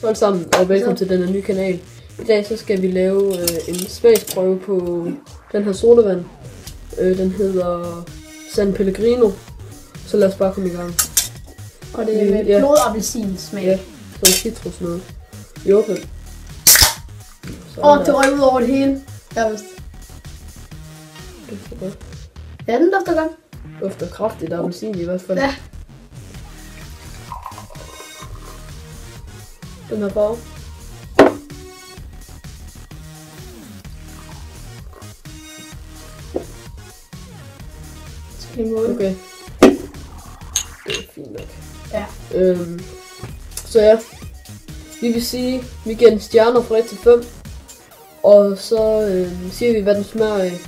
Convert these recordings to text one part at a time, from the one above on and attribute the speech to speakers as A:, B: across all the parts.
A: Hold sammen, og velkommen til den nye kanal. I dag så skal vi lave en smagsprøve på den her sodavand. Den hedder San Pellegrino. Så lad os bare komme i gang.
B: Og det er med blodappelsinsmag.
A: Ja, som citrus noget. Vi åbner den.
B: Det røg ud over det hele. Ja, vist.
A: Dufter godt.
B: Ja, den dufter godt.
A: Dufter kraftigt appelsin i hvert fald.
B: Ja.
A: Den her farve.
B: Skal vi måle?
A: Okay. Det er fint nok.
B: Ja.
A: Så ja. Vi vil sige, vi giver den stjerner fra 1 til 5. Og så siger vi, hvad den smager af.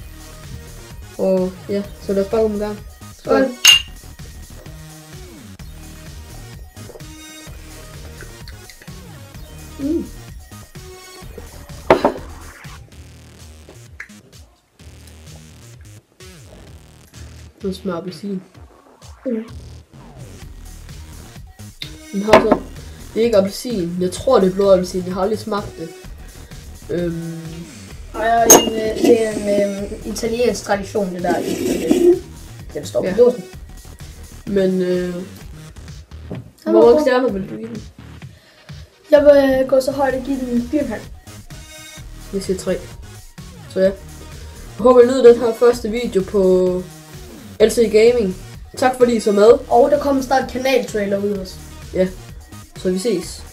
A: Og ja, så lad os bare komme i gang.
B: Skål.
A: Den smager appelsin.
B: Mm.
A: Den har så... Det er ikke appelsin. Jeg tror, det er blodappelsin. Jeg har aldrig smagt det.
B: Det er en italiensk tradition, det der. Den står på dåsen.
A: Men hvor mange stjerner vil du give den?
B: Jeg vil gå så højt og give den 4,5.
A: Jeg siger 3. Så ja. Jeg håber, I nyder den her første video på LC Gaming. Tak fordi I så med.
B: Og der kommer snart kanaltrailer ud også.
A: Ja, så vi ses.